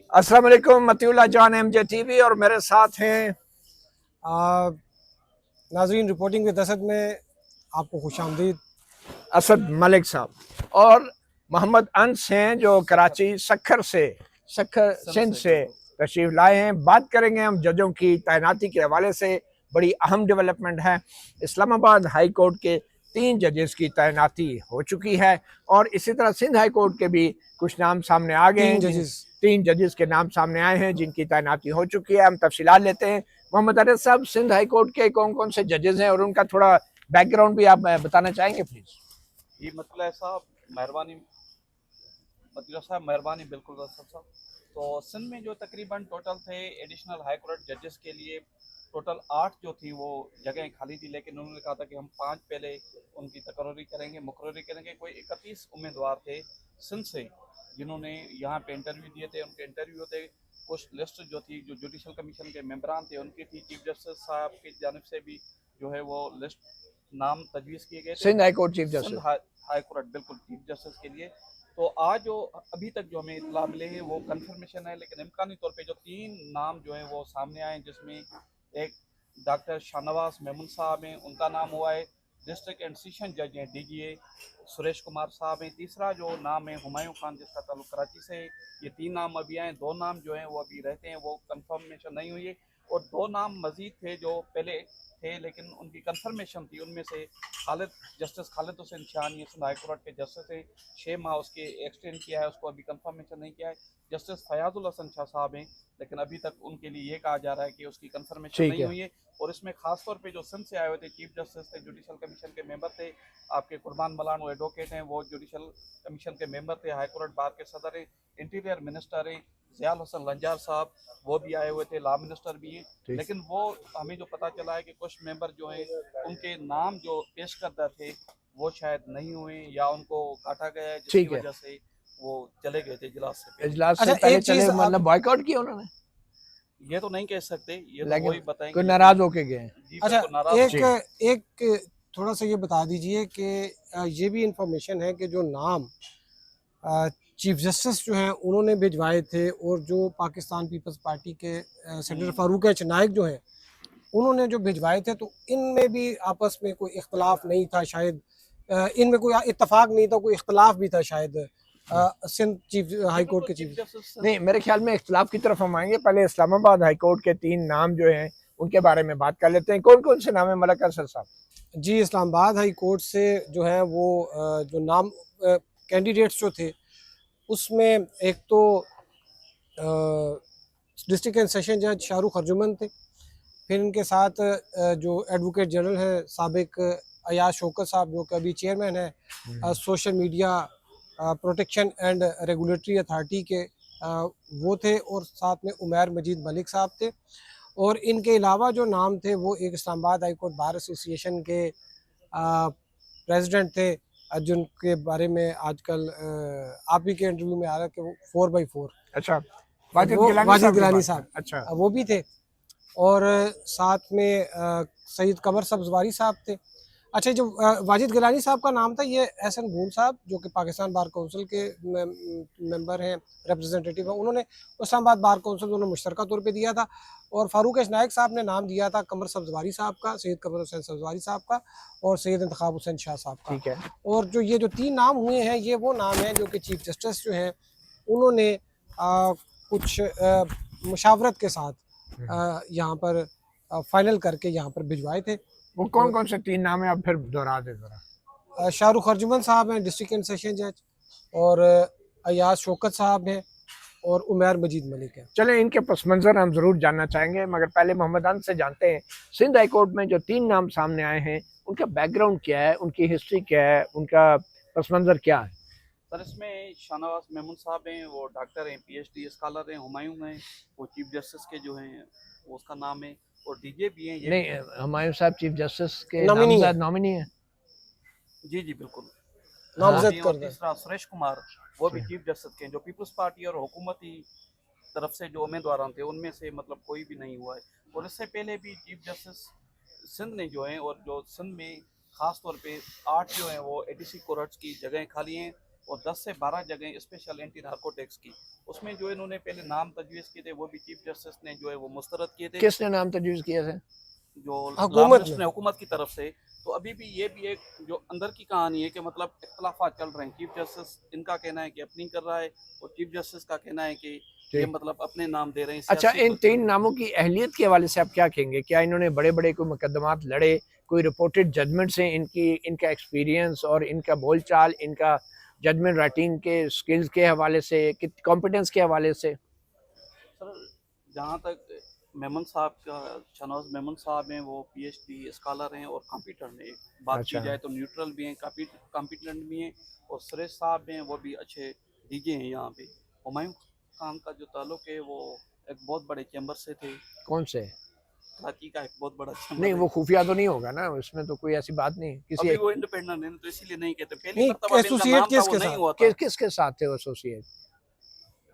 अस्सलाम वालेकुम, मतीउल्लाह जान एमजे टीवी और मेरे साथ हैं नाज़रीन। रिपोर्टिंग विद असद में आपको खुशामदीद। असद मलिक साहब और मोहम्मद अंस हैं जो कराची सखर सिंध से तशरीफ लाए हैं। बात करेंगे हम जजों की तैनाती के हवाले से। बड़ी अहम डेवलपमेंट है। इस्लामाबाद हाई कोर्ट के 3 जजेस की तैनाती हो चुकी है और इसी तरह सिंध हाई कोर्ट के भी कुछ नाम सामने आ गए हैं। 3 जजेस के नाम सामने आए हैं जिनकी तैनाती हो चुकी है। हम तफसीलात लेते हैं। मोहम्मद अरस साहब, सिंध हाई कोर्ट के कौन कौन से जजेस हैं और उनका थोड़ा बैकग्राउंड भी आप बताना चाहेंगे प्लीज? जी मतलब साहब मेहरबानी, मतलब साहब मेहरबानी, बिल्कुल साहब। तो सिंध में जो तकरीबन टोटल थे एडिशनल हाई कोर्ट जजेस के लिए टोटल 8 जो थी वो जगह खाली थी, लेकिन उन्होंने कहा था कि हम 5 पहले उनकी मुकर्ररी करेंगे। कोई 31 उम्मीदवार थे सिंध से जिन्होंने यहाँ पे इंटरव्यू दिए थे। उनके इंटरव्यू थे, कुछ लिस्ट जो थी जो जुडिशल कमीशन के मेंबरान थे उनकी थी। चीफ जस्टिस साहब की जानिब से भी जो है वो लिस्ट नाम तजवीज़ किए गए थे Sindh high court chief Sindh justice. High court, बिल्कुल चीफ जस्टिस के लिए। तो आज जो अभी तक जो हमें इतला मिले हैं वो कंफर्मेशन है, लेकिन इम्कानी तौर पे जो 3 नाम जो हैं वो सामने आए, जिसमें एक डॉक्टर शाहनवाज मेमून साहब हैं, उनका नाम हुआ है। डिस्ट्रिक्ट एंड सेशन जज हैं डीजीए सुरेश कुमार साहब हैं। तीसरा जो नाम है हुमायूं खान, जिसका ताल्लुक कराची से है। ये 3 नाम अभी आए। 2 नाम जो हैं वो अभी रहते हैं, वो कंफर्मेशन नहीं हुई है। और 2 नाम मजीद थे जो पहले थे लेकिन उनकी कंफर्मेशन थी। उनमें से जस्टिस खालिद हुसैन शान, ये सिंध हाई कोर्ट के जस्टिस हैं, 6 माह उसके एक्सटेंड किया है, उसको अभी कंफर्मेशन नहीं किया है। जस्टिस फयाजुल हसन शाह साहब हैं, लेकिन अभी तक उनके लिए ये कहा जा रहा है कि उसकी कंफर्मेशन नहीं हुई है। और इसमें खासतौर पे जो सिंध से आए हुए थे चीफ जस्टिस थे, जुडिशल कमीशन के मेंबर थे, आपके कुर्बान मलान वो एडवोकेट हैं, वो जुडिशल कमीशन के मेंबर थे, हाई कोर्ट बार के सदर हैं, इंटीरियर मिनिस्टर हैं ज़ियाल हसन लंजार साहब, वो भी आए हुए थे, लॉ मिनिस्टर भी हैं। लेकिन वो हमें जो पता चला है कि कुछ मेंबर जो हैं उनके नाम जो पेश करदा थे वो शायद नहीं हुए या उनको काटा गया है, जिसकी वजह से वो चले गए थे इजलास से इजलास से अच्छा, पहले एक चले, चीज़ मतलब बॉयकॉट किया उन्होंने? ये तो नहीं कह सकते, ये तो लेकिन वही बताएंगे कोई नाराज होके गए हैं। जी अच्छा, बिल्कुल नाराज एक थोड़ा सा ये बता दीजिए कि ये भी इंफॉर्मेशन है कि जो नाम चीफ जस्टिस जो हैं उन्होंने भिजवाए थे और जो पाकिस्तान पीपल्स पार्टी के सेनेटर फारूक एच नाइक जो हैं उन्होंने जो भिजवाए थे, तो इनमें भी आपस में कोई इख्तलाफ नहीं था शायद। इनमें कोई इत्तफाक नहीं था, कोई इख्तलाफ भी था शायद सिंध चीफ हाई कोर्ट के चीफ जस्टिस। नहीं, मेरे ख्याल में इख्तलाफ की तरफ हम आएंगे। पहले इस्लामाबाद हाई कोर्ट के 3 नाम जो हैं उनके बारे में बात कर लेते हैं। कौन कौन से नाम है मलक असद साहब? जी, इस्लामाबाद हाई कोर्ट से जो है वो जो नाम कैंडिडेट्स जो थे उसमें एक तो डिस्ट्रिक्ट एंड सेशन जज शाहरुख अर्जुमन थे। फिर इनके साथ जो एडवोकेट जनरल हैं साबिक अयाज शौकत साहब, जो कि अभी चेयरमैन है social media protection and regulatory authority के, वो थे। और साथ में उमैर मजीद मलिक साहब थे। और इनके अलावा जो नाम थे वो एक Islamabad high court bar association के प्रेसिडेंट थे, जिनके बारे में आजकल आप ही के इंटरव्यू में आ रहा है कि वो 4x4। अच्छा, वो वाजिद गिलानी साहब, अच्छा, वो भी थे। और साथ में सईद कमर सब्जवारी साहब थे। अच्छा, जो वाजिद गिलानी साहब का नाम था, ये एहसन भूल साहब जो कि पाकिस्तान बार काउंसिल के मेंबर हैं, रिप्रेजेंटेटिव हैं, उन्होंने इस्लामाबाद बार काउंसिल उन्होंने मुश्तरका तौर पे दिया था। और फारूक एच नाइक साहब ने नाम दिया था कमर सब्जवारी साहब का, सैयद कमर हुसैन सब्जवारी साहब का और सैयद इंतखाब हुसैन शाह साहब का। ठीक है। और जो ये जो 3 नाम हुए हैं, ये वो नाम हैं जो कि चीफ जस्टिस जो हैं उन्होंने कुछ मुशावरत के साथ यहाँ पर फाइनल करके यहाँ पर भिजवाए थे। वो कौन कौन से 3 नाम है, आप फिर दोहरा दे जरा। शाहरुख अर्जुमन साहब हैं डिस्ट्रिक्ट एंड सेशन जज, और अयाज शौकत साहब हैं, और उमैर मजीद मलिक है। चलें, इनके पस मंज़र हम ज़रूर जानना चाहेंगे, मगर पहले मोहम्मद अंस से जानते हैं सिंध हाई कोर्ट में जो 3 नाम सामने आए हैं उनका बैकग्राउंड क्या है, उनकी हिस्ट्री क्या है, उनका पस मंज़र क्या है? सर इसमें शाहनवाज मेमून साहब हैं, वो डॉक्टर हैं, पीएचडी स्कॉलर हैं। हुमायूं हैं, वो चीफ जस्टिस के जो हैं वो उसका नाम है। और डीजे भी हैं। ये नहीं, हुमायूं साहब चीफ जस्टिस के नॉमिनी नामजद नॉमिनी है। जी जी बिल्कुल नामजद और कर दें। तीसरा सुरेश कुमार, वो भी चीफ जस्टिस के, जो पीपल्स पार्टी और हुकूमती तरफ से जो उम्मीदवार थे उनमें से मतलब कोई भी नहीं हुआ है। और इससे पहले भी चीफ जस्टिस सिंध ने जो हैं, और जो सिंध में ख़ास तौर पे 8 जो हैं वो एडीसी कोर्ट्स की जगह खाली हैं और 10 से 12 जगह स्पेशल एंटी नार्कोटिक्स की उसमें जो इन्होंने पहले नाम तजवीज़ किए थे वो भी चीफ जस्टिस ने जो है वो मुस्तरद किए थे, किसने नाम तजवीज़ किया था? जो हुकूमत लॉ मिनिस्टर ने। ने हुकूमत की तरफ से। तो अभी भी ये भी एक जो अंदर की कहानी है कि मतलब इख्तलाफात चल रहे हैं। चीफ जस्टिस इनका कहना है कि अपनी कर रहा है और चीफ जस्टिस का कहना है कि ये ठीक। मतलब अपने नाम दे रहे हैं। अच्छा, सियासी इन 3 नामों की अहलियत के हवाले से आप क्या कहेंगे? क्या इन्होंने बड़े-बड़े कोई मुकदमात लड़े, कोई रिपोर्टेड जजमेंट्स हैं इनकी, इनका एक्सपीरियंस और इनका बोलचाल, इनका जजमेंट राइटिंग के स्किल्स के हवाले से, कि कॉम्पिटेंस के हवाले से? सर, जहाँ तक मेमन साहब का, शहनवाज मेमन साहब हैं, वो पीएचडी स्कॉलर हैं और कॉम्पिटेंट हैं। बात की अच्छा। जाए तो न्यूट्रल भी हैं, कॉम्पिटेंट भी हैं। और सुरेश साहब हैं, वो भी अच्छे डीजे हैं यहाँ पे। हुमायूं खान का जो ताल्लुक है वो एक बहुत बड़े चैम्बर से थे, कौन से? कराची का एक बहुत बड़ा नहीं, चैम्बर वो है। खुफिया तो नहीं होगा ना, उसमें तो कोई ऐसी बात नहीं किसी अभी एक, वो इंडिपेंडेंट है तो इसीलिए नहीं कहते। पहली नहीं, मरतबा इनका एसोसिएट नाम था किसके वो नहीं साथ? हुआ था। किसके साथ थे वो एसोसिएट?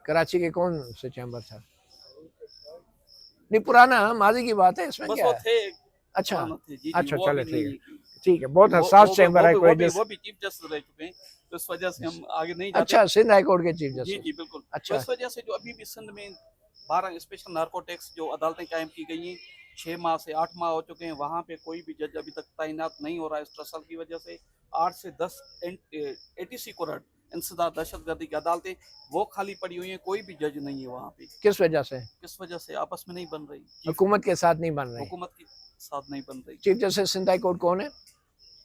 कराची के कौन से चैम्बर था? नहीं, पुराना माजी की बात है, इसमें बस क्या वो है? थे, अच्छा, पुराना थे। जी जी, अच्छा, वो चलो अभी ठीक नहीं है, है। ठीक है, बहुत वो हसास वो चैम्बर है, कोई वो भी चीफ जस्टिस रह चुके हैं, तो इस वजह से हम आगे नहीं जाते। अच्छा, सिंध हाई कोर्ट के चीफ जी जस्टिस। जी बिल्कुल। तो अच्छा, इस वजह से जो अभी भी सिंध में 12 स्पेशल नार्कोटिक्स जो अदालतें कायम की गई हैं, 6 माह से 8 माह हो चुके हैं, वहाँ पे कोई भी जज अभी तक तैनात नहीं हो रहा है स्ट्रसल की वजह से। 8 से 10 एटीसी कोरट इंसदाद दहशतगर्दी की अदालतें वो खाली पड़ी हुई हैं, कोई भी जज नहीं है वहाँ पे। किस वजह से? किस वजह से? आपस में नहीं बन रही। हुकूमत के साथ नहीं बन रहे? हुकूमत के साथ नहीं बन रही। Chief justice Sindh high court कौन है?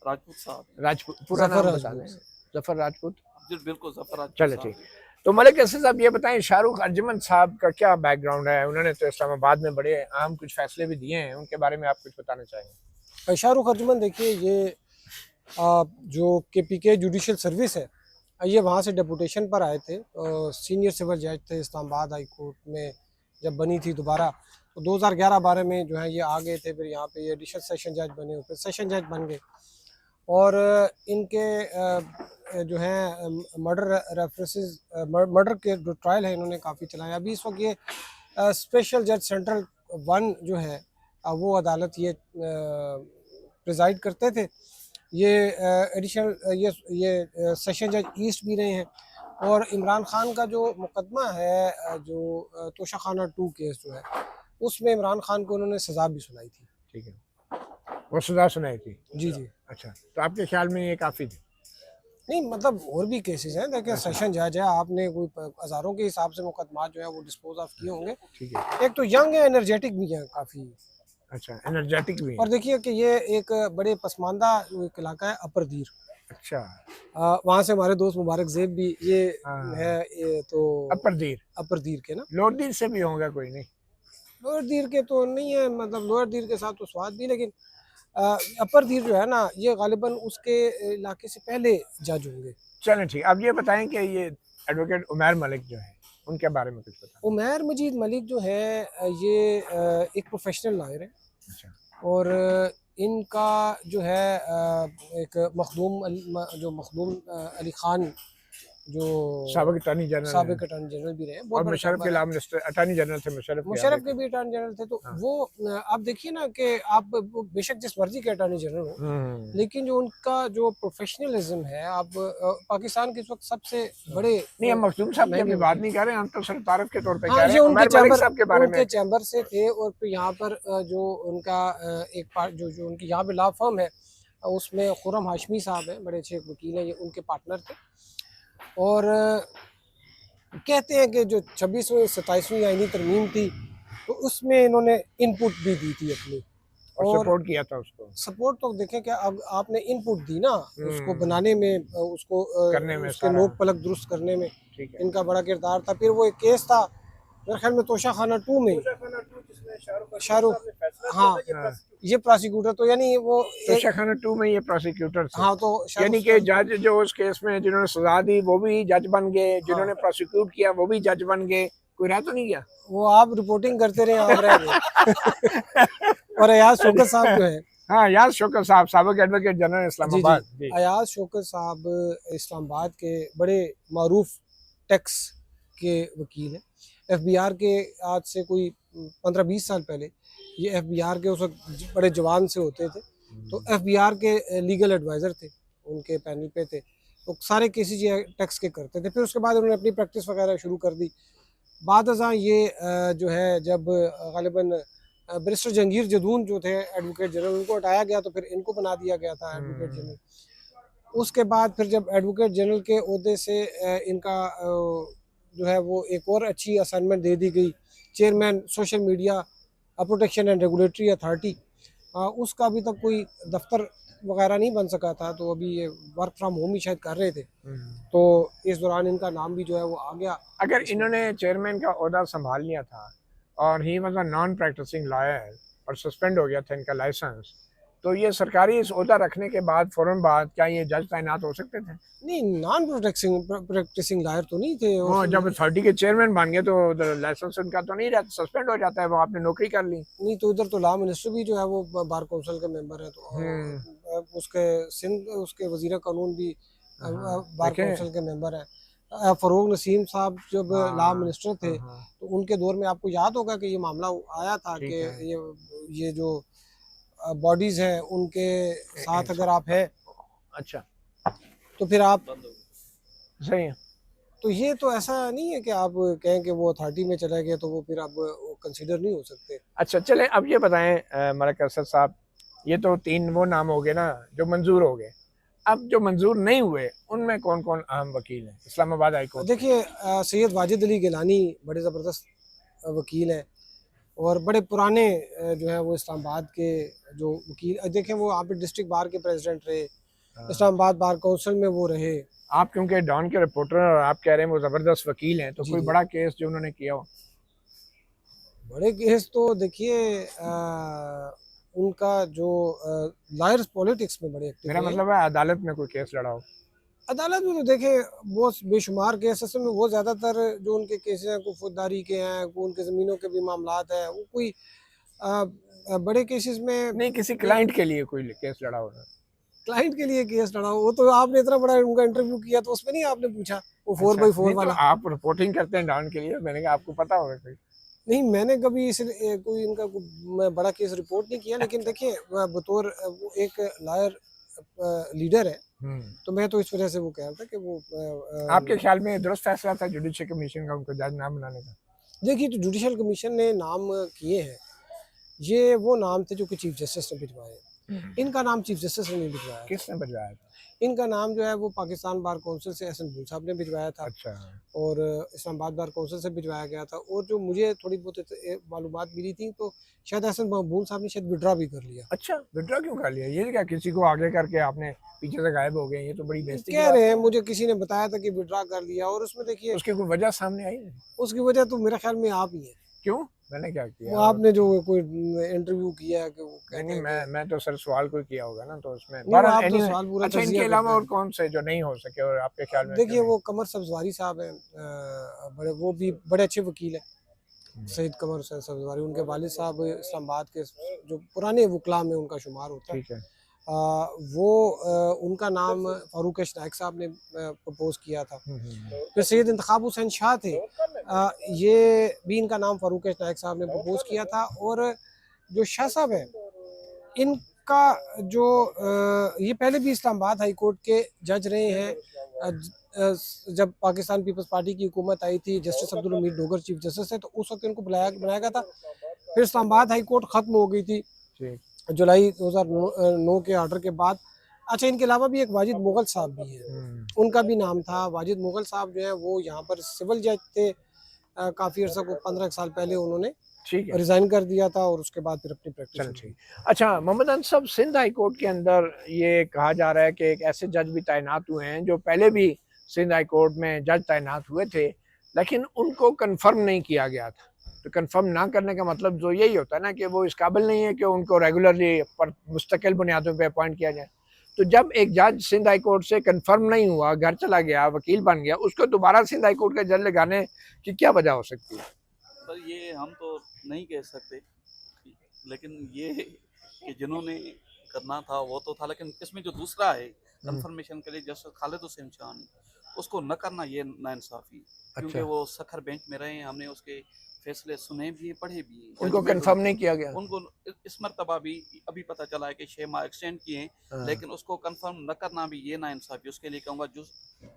राजपूत साहब। राजपूत, पूरा जफर नाम बता राजपूत। दें। जफर राजपूत। जी बिल्कुल, जफर राजपूत चलो साहब। ठीक। तो मलिक असद साहब, ये बताएं, शाहरुख अर्जुमन साहब का क्या बैकग्राउंड है? उन्होंने तो इस्लामाबाद में बड़े अहम कुछ फैसले भी दिए हैं, उनके बारे में आप कुछ बताना चाहेंगे? शाहरुख अर्जुमन, देखिए ये जो केपीके जुडिशल सर्विस है, ये वहाँ से डेपुटेशन पर आए थे। सीनियर सिविल जज थे इस्लामाबाद हाई कोर्ट में जब बनी थी दोबारा, तो 2011-12 में जो है ये आ गए थे। फिर यहाँ पे ये एडिशनल सेशन जज बने, फिर सेशन जज बन गए। और इनके जो है मर्डर रेफरेंसेस, मर्डर के जो ट्रायल है इन्होंने काफ़ी चलाए। अभी इस वक्त ये स्पेशल जज सेंट्रल 1 जो है वो अदालत ये प्रिजाइड करते थे। ये एडिशनल ये सेशन जज ईस्ट भी रहे हैं। और इमरान खान का जो मुकदमा है, जो तोशाखाना 2 केस जो है, उसमें इमरान खान को उन्होंने सज़ा भी सुनाई थी। ठीक है, वो सजा सुनाई थी। जी जी। अच्छा, तो आपके ख्याल में ये काफ़ी थी? नहीं, मतलब और भी केसेस हैं। देखिए, सेशन जज है, आपने कोई हज़ारों के हिसाब से मुकदमा जो है वो डिस्पोज ऑफ किए होंगे। ठीक है। एक तो यंग है, एनर्जेटिक भी है काफ़ी। अच्छा, एनर्जेटिक भी है। और देखिए कि ये एक बड़े पसमानदा एक इलाका है, अपर दीर। अच्छा, वहाँ से हमारे दोस्त मुबारक ज़ेब भी ये हाँ। है, ये तो अपर दीर। अपर दीर के ना। लोअर दीर से भी होगा कोई? नहीं, लोअर दीर के तो नहीं है, मतलब लोअर दीर के साथ तो स्वाद भी, लेकिन अपर दीर जो है ना, ये गालिबन उसके इलाके से पहले जज होंगे। चलें ठीक। अब ये बताएं कि ये एडवोकेट उमैर मलिक जो है, उनके बारे में कुछ बताएं। उमैर मजीद मलिक जो है ये एक प्रोफेशनल लॉयर है। अच्छा, और इनका जो है एक मखदूम अली खान जो साबिक अटॉर्नी जनरल साबिक हैं। अटॉर्नी जनरल भी रहे, और बहुत बड़े मुशर्रफ के चैम्बर हैं। अलावा मिनिस्टर अटॉर्नी जनरल थे मुशर्रफ मुशर्रफ के भी अटॉर्नी जनरल थे। तो हाँ। वो आप देखिए ना कि आप बेशक जिस मर्जी के अटॉर्नी जनरल हो, लेकिन जो उनका जो प्रोफेशनलिज्म है, आप पाकिस्तान के इस वक्त सबसे बड़े नहीं, हम मखदूम साहब की अभी महंगे बात नहीं कर रहे हैं, हम तो सिर्फ तारफ के तौर पे हाँ, कह रहे ये हैं उनके उमैर मलिक चैम्बर, साहब के बारे में। उनके चैम्बर से थे। और फिर यहाँ पर जो उनका एक पार्ट जो उनकी यहाँ पे लॉ फर्म है, उसमें खुर्रम हाशमी साहब हैं, बड़े अच्छे वकील हैं, ये उनके पार्टनर थे। और कहते हैं कि जो 26वीं 27वीं आईनी तरमीम थी, तो उसमें इन्होंने इनपुट भी दी थी अपनी, और और सपोर्ट किया था उसको सपोर्ट तो देखें कि अब आपने इनपुट दी ना उसको बनाने में, उसको करने में, उसके सारा। नोक पलक दुरुस्त करने में ठीक है। इनका बड़ा किरदार था। फिर वो एक केस था मेरे ख्याल में तोशाखाना 2 में, शाहरुख, हाँ, ये प्रोसिक्यूटर, तो यानी वो तोशाखाना 2 में ये प्रोसिक्यूटर थे। हाँ, तो यानी कि जज जो उस केस में जिन्होंने सजा दी वो भी जज बन गए, जिन्होंने प्रोसिक्यूट किया वो भी जज बन गए। कोई रह तो नहीं गया? वो आप रिपोर्टिंग करते रहे, आप रह गए। और अयाज शौकत साहब जो है, हाँ, यार शौकत साहब, साबिक एडवोकेट जनरल इस्लामाबाद। जी, अयाज शौकत साहब इस्लामाबाद के बड़े मारूफ टैक्स के वकील हैं। एफबीआर के आज से कोई 15-20 साल पहले ये एफबीआर के उस वक्त बड़े जवान से होते थे, तो एफबीआर के लीगल एडवाइज़र थे, उनके पैनल पे थे, तो सारे केसेस ये टैक्स के करते थे। फिर उसके बाद उन्होंने अपनी प्रैक्टिस वगैरह शुरू कर दी। बाद अज़ां ये जो है जब ग़ालिबन बैरिस्टर जहांगीर जदून जो थे एडवोकेट जनरल, उनको हटाया गया तो फिर इनको बना दिया गया था एडवोकेट जनरल। उसके बाद फिर जब एडवोकेट जनरल के ओहदे से इनका जो है वो एक और अच्छी असाइनमेंट दे दी गई, chairman social media protection and regulatory authority, उसका अभी तक कोई दफ्तर वगैरह नहीं बन सका था, तो अभी ये वर्क फ्रॉम होम ही शायद कर रहे थे, तो इस दौरान इनका नाम भी जो है वो आ गया। अगर इन्होंने चेयरमैन का ओहदा संभाल लिया था और he was a non practising lawyer और सस्पेंड हो गया था इनका लाइसेंस, तो ये सरकारी इस ओहदा रखने के बाद फौरन बाद क्या ये जज तैनात हो सकते थे? नहीं, नॉन प्रैक्टिसिंग लायर तो नहीं थे वो जब अथॉरिटी के चेयरमैन बन गए तो लाइसेंस उनका तो नहीं रहता, सस्पेंड हो जाता है, वो आपने नौकरी कर ली। नहीं, तो उधर तो लॉ मिनिस्टर भी जो है वो बार काउंसिल के मेंबर है, तो उसके सिंध उसके वजीर कानून भी बार देखें। काउंसिल के मेंबर है। फरूक नसीम साहब जब लॉ मिनिस्टर थे तो उनके दौर में आपको याद होगा कि ये मामला आया था ठीक कि है। ये जो बॉडीज हैं उनके साथ अगर आप है अच्छा, तो फिर आप, बंद हो गया। सही है। तो ये तो ऐसा नहीं है कि आप कहें कि वो अथॉरिटी में चले गए तो वो फिर आप कंसीडर नहीं हो सकते। अच्छा चले, अब ये बताएं मलिक असद साहब, ये तो 3 वो नाम हो गए ना जो मंजूर हो गए, अब जो मंजूर नहीं हुए उनमें कौन कौन अहम वकील हैं इस्लामाबाद हाई कोर्ट? देखिए, सैयद वाजिद अली गिलानी बड़े ज़बरदस्त वकील हैं और बड़े पुराने जो है वो इस्लामाबाद के जो वकील, देखें वो आप डिस्ट्रिक्ट बार के प्रेसिडेंट रहे, इस्लामाबाद बार काउंसिल में वो रहे। आप क्योंकि डॉन के रिपोर्टर हैं और आप कह रहे हैं वो जबरदस्त वकील हैं, तो जी कोई जी, बड़ा केस जो उन्होंने किया हो? बड़े केस तो देखिए उनका जो लॉयर्स पॉलिटिक्स में बड़े एक्टिव मेरा रहे। मतलब है अदालत में कोई केस लड़ा हो। अदालत में तो देखे वो बेशुमार केसेस में वो ज़्यादातर जो उनके केसेस हैं, कोई फौजदारी के हैं, कोई उनके ज़मीनों के भी मामलात हैं, वो कोई बड़े केसेस में नहीं, किसी क्लाइंट के लिए कोई केस लड़ा हो? क्लाइंट के लिए केस लड़ा हो। वो तो आपने इतना बड़ा उनका इंटरव्यू किया तो उसमें नहीं आपने पूछा वो 4x4 नहीं, तो वाला? आप रिपोर्टिंग करते हैं डॉन के लिए, मैंने कहा आपको पता होगा कोई। नहीं, मैंने कभी कोई इनका मैं बड़ा केस रिपोर्ट नहीं किया, लेकिन देखिए बतौर वो एक लॉयर लीडर है, तो मैं तो इस वजह से वो कह रहा था कि वो आपके ख्याल में दुरुस्त फैसला था जुडिशल कमीशन का उनको जज ना बनाने का? देखिए, जो जुडिशल कमीशन ने नाम किए हैं ये वो नाम थे जो कि चीफ जस्टिस ने भिजवाए। इनका नाम चीफ जस्टिस ने नहीं भिजवाया था। किसने भिजवाया था? इनका नाम जो है वो पाकिस्तान बार काउंसिल से एहसन बुल साहब ने भिजवाया था अच्छा, और इस्लामाबाद बार काउंसिल से भिजवाया गया था, और जो मुझे थोड़ी बहुत मालूमात मिली थी तो शायद एहसन बुल साहब ने शायद विड्रा भी कर लिया। अच्छा, विड्रॉ क्यों कर लिया? ये क्या किसी को आगे करके आपने पीछे से गायब हो गए? ये तो बड़ी बेइज्जती की कह बात रहे है। हैं, मुझे किसी ने बताया था कि विड्रा कर लिया, और उसमें देखिए उसकी कोई वजह सामने आई नहीं? उसकी वजह तो मेरे ख्याल में आप ही है। क्यों? मैंने क्या वो किया? आपने जो कोई इंटरव्यू किया है कि वो कहते नहीं, हैं मैं तो सर सवाल कोई किया होगा ना, तो उसमें नहीं, वो बहरहाल आप तो anyway, सवाल पूरा अच्छा, इनके तजिया अलावा करते और हैं। कौन से जो नहीं हो सके और आपके ख्याल में देखिए क्यों वो कमर सब्जवारी साहब हैं, बड़े वो भी बड़े अच्छे वकील हैं, नहीं? सईद कमर सब्जवारी, उनके वालिद साहब इस्लामाबाद के जो पुराने वकला में उनका शुमार होता है। ठीक है। वो उनका नाम फारूक नाइक साहब ने प्रपोज किया था। हम्म। फिर सैयद इंतखाब हुसैन शाह थे, ये भी इनका नाम फारूक नाइक साहब ने प्रपोज किया था। और जो शाह साहब हैं इनका जो ये पहले भी इस्लामाबाद हाई कोर्ट के जज रहे हैं। जब पाकिस्तान पीपल्स पार्टी की हुकूमत आई थी, justice Abdul Hamid Dogar chief justice थे, तो उस वक्त इनको बनाया गया था। फिर इस्लामाबाद हाई कोर्ट ख़त्म हो गई थी ठीक। जुलाई 2009 के ऑर्डर के बाद। अच्छा, इनके अलावा भी एक वाजिद मुगल साहब भी हैं, उनका भी नाम था। वाजिद मुगल साहब जो है वो यहाँ पर सिविल जज थे, काफ़ी अर्सा को 15 साल पहले उन्होंने ठीक है। रिज़ाइन कर दिया था और उसके बाद फिर अपनी प्रैक्टिस चलो शुरू की। ठीक। अच्छा मोहम्मद अनस साहब, सिंध हाई कोर्ट के अंदर ये कहा जा रहा है कि एक ऐसे जज भी तैनात हुए हैं जो पहले भी सिंध हाई कोर्ट में जज तैनात हुए थे, लेकिन उनको कंफर्म नहीं किया गया था। तो कंफर्म ना करने का मतलब जो यही होता है ना कि वो इस काबिल नहीं है कि उनको रेगुलरली पर मुस्तकिल बुनियादों पे अपॉइंट किया जाए। तो जब एक जज सिंध हाई कोर्ट से कंफर्म नहीं हुआ, घर चला गया, वकील बन गया, उसको दोबारा सिंध हाई कोर्ट का जज लगाने की क्या वजह हो सकती है? पर ये हम तो नहीं कह सकते, लेकिन ये कि जिन्होंने करना था वो तो था, लेकिन इसमें जो दूसरा है कंफर्मेशन के लिए जस्टिस खालिद हुसैन शाह ने उसको न करना, ये नाइंसाफी। क्योंकि वो सखर बेंच में रहे हैं, हमने उसके फैसले सुने भी हैं, पढ़े भी हैं। उनको Judgment कंफर्म नहीं किया गया। उनको इस मरतबा भी अभी पता चला है कि 6 माह एक्सटेंड किए हैं, हाँ। लेकिन उसको कंफर्म न करना भी ये ना इंसाफी। उसके लिए कहूँगा जो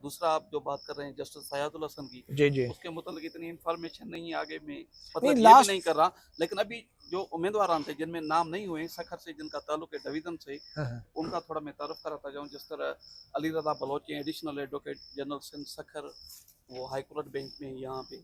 दूसरा आप जो बात कर रहे हैं जस्टिस सयादुल हसन की, जी जी। उसके मुतालिक इतनी इंफॉर्मेशन नहीं है आगे में, मतलब नहीं, ये भी लास्ट नहीं कर रहा। लेकिन अभी जो उम्मीदवार थे जिनमें नाम नहीं हुए सखर से, जिनका ताल्लुक है डिवीजन से, हाँ, हाँ। उनका थोड़ा मैं तारुफ कराता जाऊँ। जिस तरह Ali Raza Baloch additional advocate general Sindh Sukkur, वो हाई कोर्ट बेंच में यहाँ पे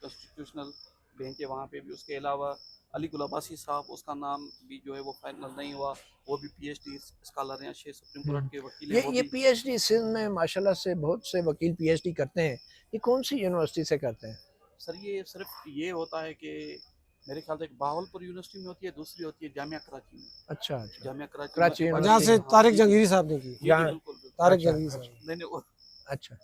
कॉन्स्टिट्यूशनल बेंच है, वहाँ पे भी। उसके अलावा अली गुल अब्बासी साहब, उसका नाम भी जो है वो फाइनल नहीं हुआ, वो भी पीएचडी स्कॉलर हैं, 6 सुप्रीम कोर्ट के वकील हैं। वो ये भी पीएचडी सिंध में माशाल्लाह से बहुत से वकील पीएचडी करते हैं। ये कौन सी यूनिवर्सिटी से करते हैं? सर ये सिर्फ ये होता है कि मेरे ख्याल से एक बहावलपुर यूनिवर्सिटी में होती है, दूसरी होती है जामिया कराची में। अच्छा अच्छा। जामिया कराची कराची में जहाँ से हाँ, तारिक जंगीरी साहब ने की, जी, जी, जहाँ- बिल्कुल बिल्कुल। तारिक अच्छा, जंगीरी साहब। नहीं नहीं, अच्छा।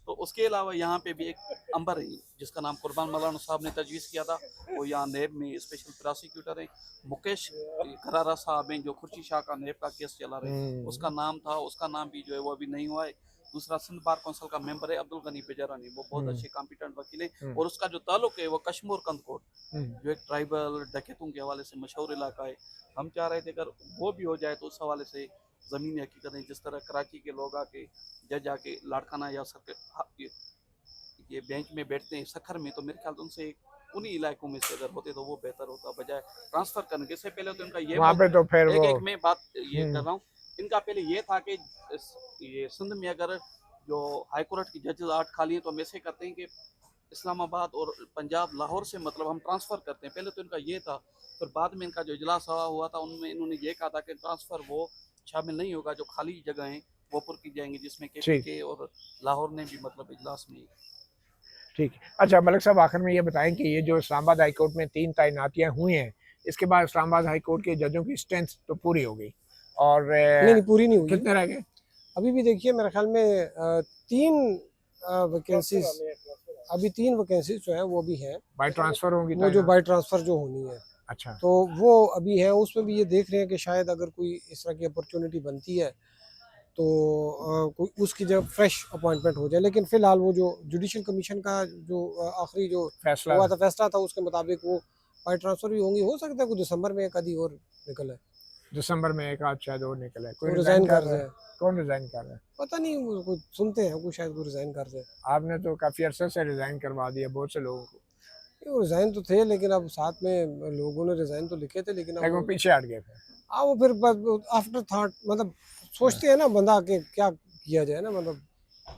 तो उसके अलावा यहाँ पे भी एक अंबर है जिसका नाम कुर्बान मौलाना साहब ने तजवीज़ किया था, वो यहाँ नेब में स्पेशल प्रोसिक्यूटर हैं। मुकेश करारा साहब हैं जो खुर्शी शाह का नेब का केस चला रहे हैं, उसका नाम था, उसका नाम भी जो है वो अभी नहीं हुआ है। दूसरा सिंध बार कौंसिल का मेंबर है अब्दुल गनी बेजारानी, वो बहुत अच्छे कॉम्पिटेंट वकील हैं, और उसका जो ताल्लुक है वो कश्मीर कंदकोट, जो एक ट्राइबल डकैतों के हवाले से मशहूर इलाका है। हम चाह रहे थे अगर वो भी हो जाए तो उस हवाले से ज़मीनी हकीकतें, जिस तरह कराची के लोग आके जज आके लाड़काना या ये बेंच में बैठते हैं सखर में, तो मेरे ख्याल से उनसे उन्हीं इलाकों में से अगर होते तो वो बेहतर होता, बजाय ट्रांसफ़र करने के। इससे पहले तो इनका ये वहाँ पे तो फिर एक वो एक मैं बात ये कर रहा हूँ, इनका पहले ये था कि ये सिंध में अगर जो हाई कोर्ट की जजेस 8 खाली हैं तो हम ऐसे करते हैं कि इस्लामाबाद और पंजाब लाहौर से मतलब हम ट्रांसफ़र करते हैं। पहले तो इनका ये था, फिर बाद में इनका जो इजलास हुआ था उनमें इन्होंने ये कहा था कि ट्रांसफ़र वो शामिल नहीं होगा, जो खाली जगह हैं वो पुर की जाएंगी, जिसमें के और लाहौर ने भी मतलब इजलास में। ठीक है। अच्छा मलिक साहब, आखिर में ये बताएं कि ये जो इस्लामाबाद हाई कोर्ट में 3 तैनातियाँ हुई हैं, इसके बाद इस्लामाबाद हाई कोर्ट के जजों की स्ट्रेंथ तो पूरी हो गई, और नहीं पूरी नहीं हुई। कितने रह गए? अभी भी देखिए मेरे ख्याल में 3 वैकेंसीज, अभी 3 वैकेंसीज जो है वो भी हैं, बाय ट्रांसफर होंगी वो जो बाय ट्रांसफ़र जो होनी है, अच्छा। तो वो अभी है। उसमें भी ये देख रहे हैं कि शायद अगर कोई इस तरह की अपॉर्चुनिटी बनती है तो कोई उसकी जगह फ्रेश अपॉइंटमेंट हो जाए। लेकिन फ़िलहाल वो जो जुडिशल कमीशन का जो आखिरी जो फैसला हुआ था, फैसला था, उसके मुताबिक वो बाय ट्रांसफ़र भी होंगी। हो सकता है कोई दिसंबर में एक आधी और निकल है, दिसंबर में एक आध शायद और निकला है। कोई तो रिजाइन रिज़ाइन कर कर रहा जाए। है? कौन रिजाइन कर रहा है? पता नहीं, वो कुछ सुनते हैं कोई शायद वो रिज़ाइन कर जाए। आपने तो काफी अरसे से रिजाइन करवा दिया बहुत से लोगों को। वो रिज़ाइन तो थे, लेकिन अब साथ में लोगों ने रिज़ाइन तो लिखे थे, लेकिन अब लेकिन वो पीछे हट गए थे। हाँ वो फिर आफ्टर थॉट मतलब सोचते हैं ना बंदा कि क्या किया जाए ना, मतलब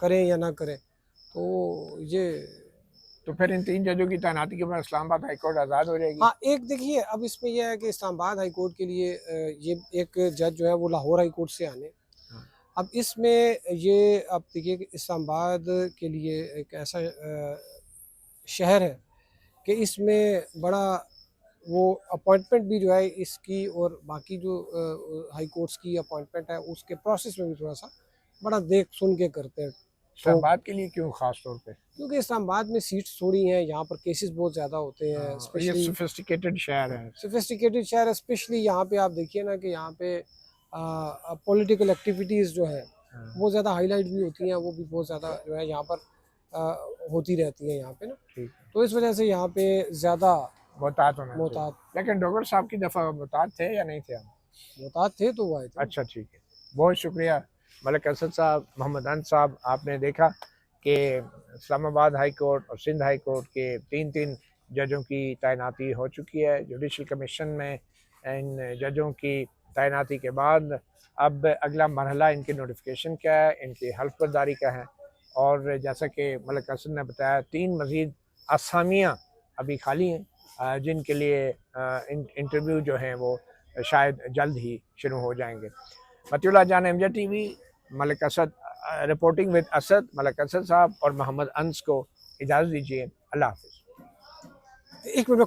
करें या ना करें। तो ये तो फिर इन 3 जजों की तैनाती के बाद इस्लामाबाद हाई कोर्ट आज़ाद हो जाएगी? हाँ, एक देखिए अब इसमें यह है कि इस्लामाबाद हाई कोर्ट के लिए ये एक जज जो है वो लाहौर हाई कोर्ट से आने। हाँ। अब इसमें ये आप देखिए कि इस्लामाबाद के लिए एक ऐसा शहर है कि इसमें बड़ा वो अपॉइंटमेंट भी जो है इसकी और बाकी जो हाई कोर्ट्स की अपॉइंटमेंट है उसके प्रोसेस में भी थोड़ा सा बड़ा देख सुन के करते हैं। इस्लामाबाद के लिए क्यों खास तौर पे? क्योंकि इस्लामाबाद में सीट्स थोड़ी हैं, यहाँ पर केसेस बहुत ज़्यादा होते हैं, ये स्पेशली सोफिस्टिकेटेड शहर है। सोफिस्टिकेटेड शहर है। स्पेशली यहाँ पे आप देखिए ना कि यहाँ पे पॉलिटिकल एक्टिविटीज़ जो है वो ज़्यादा हाईलाइट भी होती हैं, वो भी बहुत ज़्यादा जो है यहाँ पर होती रहती हैं यहाँ पे ना। ठीक है। तो इस वजह से यहाँ पे ज़्यादा मोहतात होना चाहिए। मोहतात लेकिन डोगर साहब की दफ़ा मोहतात थे या नहीं थे हम? मोहतात थे तो वो आए थे। अच्छा ठीक है, बहुत शुक्रिया मलिक असद साहब, मोहम्मद अनस साहब। आपने देखा कि इस्लामाबाद हाई कोर्ट और सिंध हाई कोर्ट के 3-3 जजों की तैनाती हो चुकी है। जुडिशल कमीशन में इन जजों की तैनाती के बाद अब अगला मरहला इनकी नोटिफिकेशन का है, इनकी हल्फ बर्दारी का है, और जैसा कि मलिक असद ने बताया 3 मज़ीद असामियाँ अभी खाली हैं जिनके लिए इंटरव्यू जो हैं वो शायद जल्द ही शुरू हो जाएंगे। मतियुल्लाह जान, MJ TV, Malik Asad reporting with Asad. Malik Asad साहब और मोहम्मद अनस को इजाज़त दीजिए। अल्लाह हाफ़िज़। एक मिनट